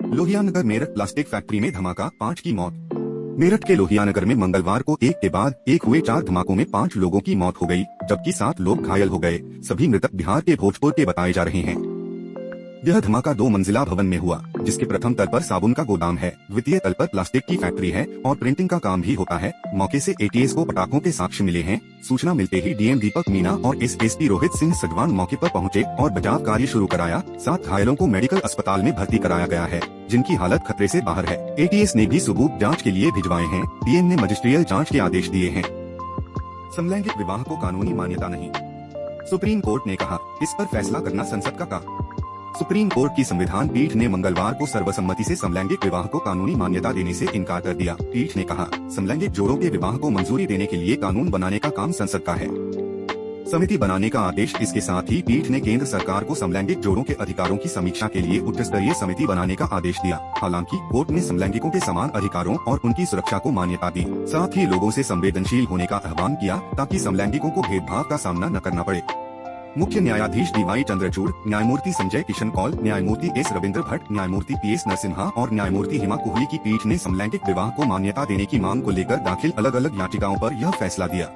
Lohianagar Meerut plastic factory में धमाका, 5 की मौत। मेरठ के लोहियानगर में मंगलवार को एक के बाद एक हुए 4 धमाकों में 5 लोगों की मौत हो गई, जबकि 7 लोग घायल हो गए। सभी मृतक बिहार के भोजपुर के बताए जा रहे हैं। यह धमाका 2 मंजिला भवन में हुआ, जिसके प्रथम तल पर साबुन का गोदाम है, द्वितीय तल पर प्लास्टिक की फैक्ट्री है और प्रिंटिंग का काम भी होता है। मौके से एटीएस को पटाखों के साक्ष्य मिले हैं। सूचना मिलते ही डीएम दीपक मीना और एसएसपी रोहित सिंह सजवान मौके पर पहुंचे और बचाव कार्य शुरू कराया। 7 घायलों को मेडिकल अस्पताल में भर्ती कराया गया है, जिनकी हालत खतरे से बाहर है। एटीएस ने भी सबूत जाँच के लिए भिजवाए हैं। डीएम ने मजिस्ट्रियल जाँच के आदेश दिए हैं। समलैंगिक विवाह को कानूनी मान्यता नहीं, सुप्रीम कोर्ट ने कहा, इस पर फैसला करना संसद का काम। सुप्रीम कोर्ट की संविधान पीठ ने मंगलवार को सर्वसम्मति से समलैंगिक विवाह को कानूनी मान्यता देने से इनकार कर दिया। पीठ ने कहा, समलैंगिक जोड़ों के विवाह को मंजूरी देने के लिए कानून बनाने का काम संसद का है। समिति बनाने का आदेश। इसके साथ ही पीठ ने केंद्र सरकार को समलैंगिक जोड़ों के अधिकारों की समीक्षा के लिए उच्च स्तरीय समिति बनाने का आदेश दिया। हालांकि कोर्ट ने समलैंगिकों के समान अधिकारों और उनकी सुरक्षा को मान्यता दी। साथ ही लोगों से संवेदनशील होने का आह्वान किया, ताकि समलैंगिकों को भेदभाव का सामना न करना पड़े। मुख्य न्यायाधीश डीवाई चंद्रचूड़, न्यायमूर्ति संजय किशन कौल, न्यायमूर्ति एस रविंद्र भट्ट, न्यायमूर्ति पीएस नरसिम्हा और न्यायमूर्ति हिमा कोहली की पीठ ने समलैंगिक विवाह को मान्यता देने की मांग को लेकर दाखिल अलग अलग याचिकाओं पर यह फैसला दिया।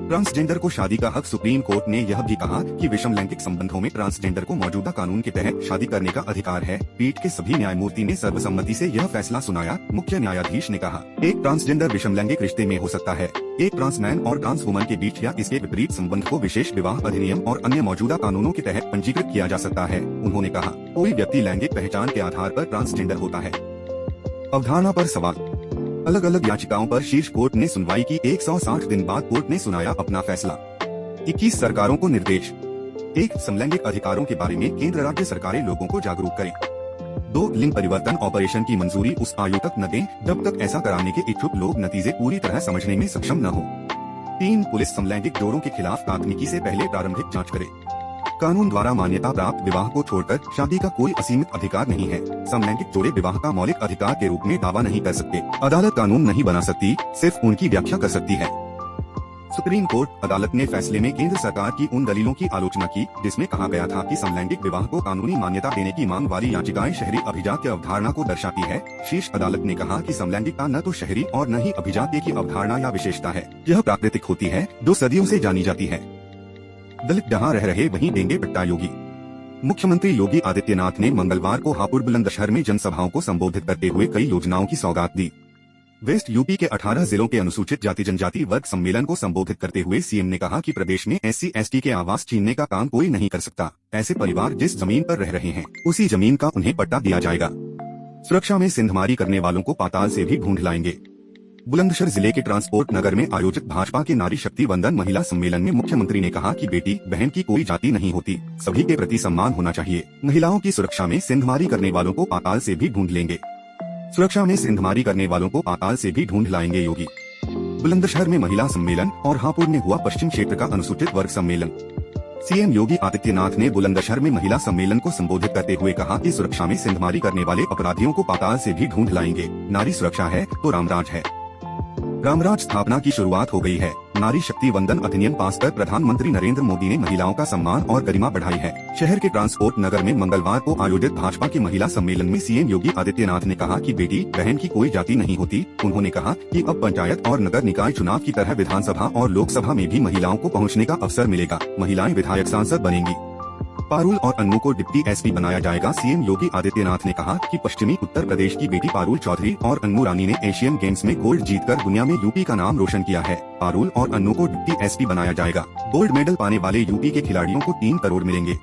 ट्रांसजेंडर को शादी का हक। सुप्रीम कोर्ट ने यह भी कहा कि विषम लैंगिक संबंधों में ट्रांसजेंडर को मौजूदा कानून के तहत शादी करने का अधिकार है। पीठ के सभी न्यायमूर्ति ने सर्वसम्मति से यह फैसला सुनाया। मुख्य न्यायाधीश ने कहा, एक ट्रांसजेंडर विषम लैंगिक रिश्ते में हो सकता है। एक ट्रांसमैन और ट्रांस वुमन के बीच या इसके विपरीत संबंध को विशेष विवाह अधिनियम और अन्य मौजूदा कानूनों के तहत पंजीकृत किया जा सकता है। उन्होंने कहा, कोई व्यक्ति लैंगिक पहचान के आधार पर ट्रांसजेंडर होता है। अवधारणा पर सवाल। अलग अलग याचिकाओं पर शीर्ष कोर्ट ने सुनवाई की। 160 दिन बाद कोर्ट ने सुनाया अपना फैसला। 21 सरकारों को निर्देश। 1. समलैंगिक अधिकारों के बारे में केंद्र राज्य सरकारें लोगों को जागरूक करें। 2. लिंग परिवर्तन ऑपरेशन की मंजूरी उस आयु तक न दें जब तक ऐसा कराने के इच्छुक लोग नतीजे पूरी तरह समझने में सक्षम न हो। 3. पुलिस समलैंगिक जोड़ों के खिलाफ प्राथमिकी से पहले प्रारंभिक जांच करे। कानून द्वारा मान्यता प्राप्त विवाह को छोड़कर शादी का कोई असीमित अधिकार नहीं है। समलैंगिक जोड़े विवाह का मौलिक अधिकार के रूप में दावा नहीं कर सकते। अदालत कानून नहीं बना सकती, सिर्फ उनकी व्याख्या कर सकती है। सुप्रीम कोर्ट अदालत ने फैसले में केंद्र सरकार की उन दलीलों की आलोचना की, जिसमें कहा गया था कि समलैंगिक विवाह को कानूनी मान्यता देने की मांग वाली याचिकाएं शहरी अभिजात्य अवधारणा को दर्शाती है। शीर्ष अदालत ने कहा कि समलैंगिकता न तो शहरी और न ही अभिजात्य की अवधारणा या विशेषता है, यह प्राकृतिक होती है, जो सदियों से जानी जाती है। दलित जहां रह रहे वहीं देंगे पट्टा। योगी मुख्यमंत्री योगी आदित्यनाथ ने मंगलवार को हापुड़ बुलंदशहर में जनसभाओं को संबोधित करते हुए कई योजनाओं की सौगात दी। वेस्ट यूपी के 18 जिलों के अनुसूचित जाति जनजाति वर्ग सम्मेलन को संबोधित करते हुए सीएम ने कहा कि प्रदेश में SC/ST के आवास छीनने का काम कोई नहीं कर सकता। ऐसे परिवार जिस जमीन पर रह रहे हैं, उसी जमीन का उन्हें पट्टा दिया जाएगा। सुरक्षा में सिंधमारी करने वालों को पाताल से भी ढूंढ लाएंगे। बुलंदशहर जिले के ट्रांसपोर्ट नगर में आयोजित भाजपा के नारी शक्ति वंदन महिला सम्मेलन में मुख्यमंत्री ने कहा कि बेटी बहन की कोई जाति नहीं होती, सभी के प्रति सम्मान होना चाहिए। महिलाओं की सुरक्षा में सिंधमारी करने वालों को पाताल से भी ढूंढ लेंगे। सुरक्षा में सिंधमारी करने वालों को पाताल से भी ढूंढ लाएंगे योगी। बुलंदशहर में महिला सम्मेलन और हापुड़ में हुआ पश्चिम क्षेत्र का अनुसूचित वर्ग सम्मेलन। सीएम योगी आदित्यनाथ ने बुलंदशहर में महिला सम्मेलन को संबोधित करते हुए कहा कि सुरक्षा में सिंधमारी करने वाले अपराधियों को पाताल से भी ढूंढ लाएंगे। नारी सुरक्षा है तो रामराज है। रामराज स्थापना की शुरुआत हो गई है। नारी शक्ति वंदन अधिनियम पास कर प्रधानमंत्री नरेंद्र मोदी ने महिलाओं का सम्मान और गरिमा बढ़ाई है। शहर के ट्रांसपोर्ट नगर में मंगलवार को आयोजित भाजपा के महिला सम्मेलन में सीएम योगी आदित्यनाथ ने कहा कि बेटी बहन की कोई जाति नहीं होती। उन्होंने कहा कि अब पंचायत और नगर निकाय चुनाव की तरह विधानसभा और लोकसभा में भी महिलाओं को पहुँचने का अवसर मिलेगा। महिलाएं विधायक सांसद बनेंगी। पारुल और अन्नू को डिप्टी एसपी बनाया जाएगा। सीएम योगी आदित्यनाथ ने कहा कि पश्चिमी उत्तर प्रदेश की बेटी पारुल चौधरी और अन्नू रानी ने एशियन गेम्स में गोल्ड जीतकर दुनिया में यूपी का नाम रोशन किया है। पारुल और अन्नू को डिप्टी एसपी बनाया जाएगा। गोल्ड मेडल पाने वाले यूपी के खिलाड़ियों को 3 करोड़ मिलेंगे।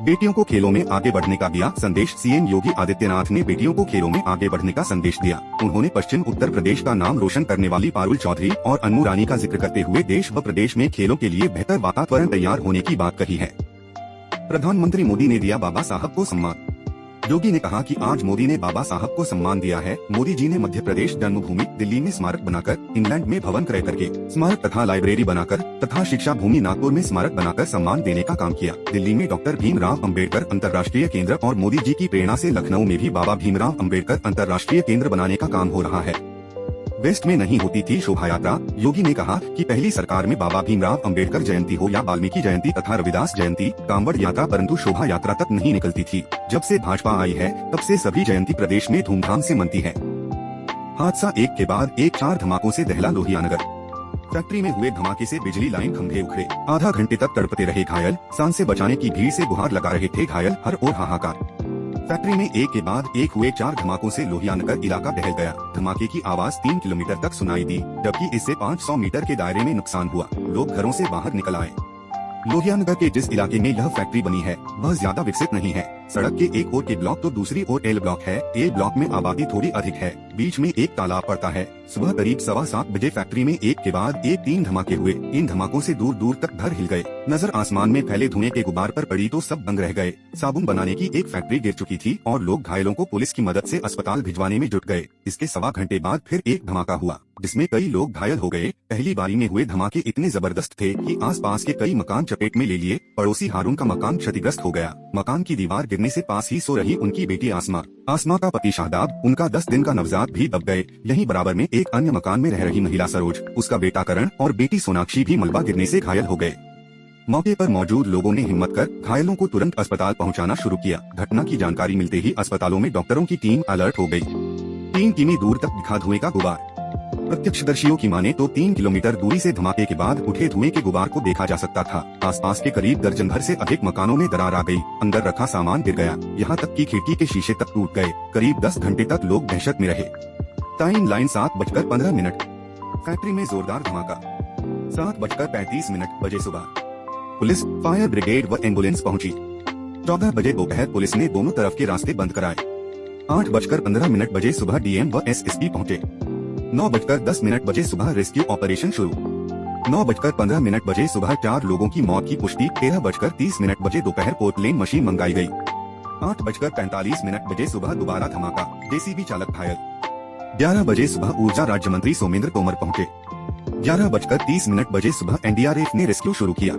बेटियों को खेलों में आगे बढ़ने का दिया संदेश। सीएम योगी आदित्यनाथ ने बेटियों को खेलों में आगे बढ़ने का संदेश दिया। उन्होंने पश्चिम उत्तर प्रदेश का नाम रोशन करने वाली पारुल चौधरी और अन्नू रानी का जिक्र करते हुए देश व प्रदेश में खेलों के लिए बेहतर वातावरण तैयार होने की बात कही है। प्रधानमंत्री मोदी ने दिया बाबा साहब को सम्मान। योगी ने कहा कि आज मोदी ने बाबा साहब को सम्मान दिया है। मोदी जी ने मध्य प्रदेश जन्मभूमि दिल्ली में स्मारक बनाकर, इंग्लैंड में भवन क्रय करके स्मारक तथा लाइब्रेरी बनाकर तथा शिक्षा भूमि नागपुर में स्मारक बनाकर सम्मान देने का काम किया। दिल्ली में डॉक्टर भीमराव अंबेडकर अंतर्राष्ट्रीय केंद्र और मोदी जी की प्रेरणा से लखनऊ में भी बाबा भीमराव अंबेडकर अंतर्राष्ट्रीय केंद्र बनाने का काम हो रहा है। वेस्ट में नहीं होती थी शोभा यात्रा। योगी ने कहा कि पहली सरकार में बाबा भीमराव अंबेडकर जयंती हो या वाल्मीकि जयंती तथा रविदास जयंती, कांवड़ यात्रा परंतु शोभा यात्रा तक नहीं निकलती थी। जब से भाजपा आई है तब से सभी जयंती प्रदेश में धूमधाम से मनती है। हादसा एक के बाद एक 4 धमाकों से दहला लोहियानगर। फैक्ट्री में हुए धमाके से बिजली लाइन खंभे उखड़े, आधा घंटे तक तड़पते रहे घायल। सांस से बचाने की भीड़ से गुहार लगा रहे थे घायल, हर ओर हाहाकार। फैक्ट्री में एक के बाद एक हुए 4 धमाकों से लोहियानगर इलाका दहल गया। धमाके की आवाज 3 किलोमीटर तक सुनाई दी, जबकि इससे 500 मीटर के दायरे में नुकसान हुआ। लोग घरों से बाहर निकल आए। लोहियानगर के जिस इलाके में यह फैक्ट्री बनी है वह ज्यादा विकसित नहीं है। सड़क के एक ओर के ब्लॉक तो दूसरी ओर एल ब्लॉक है। ए ब्लॉक में आबादी थोड़ी अधिक है, बीच में एक तालाब पड़ता है। सुबह करीब 7:15 बजे फैक्ट्री में एक के बाद एक 3 धमाके हुए। इन धमाकों से दूर दूर तक घर हिल गए। नजर आसमान में फैले धुएं के गुबार पर पड़ी तो सब दंग रह गए। साबुन बनाने की एक फैक्ट्री गिर चुकी थी और लोग घायलों को पुलिस की मदद से अस्पताल भिजवाने में जुट गए। इसके सवा घंटे बाद फिर एक धमाका हुआ जिसमें कई लोग घायल हो गए। पहली बारी में हुए धमाके इतने जबरदस्त थे कि आसपास के कई मकान चपेट में ले लिए। पड़ोसी हारून का मकान क्षतिग्रस्त हो गया। मकान की दीवार गिरने से पास ही सो रही उनकी बेटी आसमा का पति शाहदाब, उनका 10 दिन का नवजात भी दब गए। यहीं बराबर में एक अन्य मकान में रह रही महिला सरोज, उसका बेटा करण और बेटी सोनाक्षी भी मलबा गिरने से घायल हो गए। मौके पर मौजूद लोगों ने हिम्मत कर घायलों को तुरंत अस्पताल पहुंचाना शुरू किया। घटना की जानकारी मिलते ही अस्पतालों में डॉक्टरों की टीम अलर्ट हो गई। 3 किमी दूर तक दिखा धुएं का गुबार। प्रत्यक्षदर्शियों की माने तो 3 किलोमीटर दूरी से धमाके के बाद उठे धुएं के गुबार को देखा जा सकता था। आसपास के करीब दर्जन भर से अधिक मकानों में दरार आ गई। अंदर रखा सामान गिर गया, यहाँ तक कि खिड़की के शीशे तक टूट गए। करीब 10 घंटे तक लोग दहशत में रहे। Time line 7:15। फैक्ट्री में जोरदार धमाका। 7:35 बजे सुबह पुलिस, फायर ब्रिगेड व एम्बुलेंस पहुंची। 14 बजे दोपहर पुलिस ने दोनों तरफ के रास्ते बंद कराए। 8:15 बजे सुबह डीएम व एसएसपी पहुंचे। 9:10 बजे सुबह रेस्क्यू ऑपरेशन शुरू। 9:15 बजे सुबह 4 लोगों की मौत की पुष्टि। 13:30 बजे दोपहर पोर्टलेन मशीन मंगाई गई। 8:45 बजे सुबह दोबारा धमाका, जेसीबी चालक घायल। 11 बजे सुबह ऊर्जा राज्य मंत्री सोमेंद्र तोमर पहुंचे। 11:30 बजे सुबह एनडीआरएफ ने रेस्क्यू शुरू किया।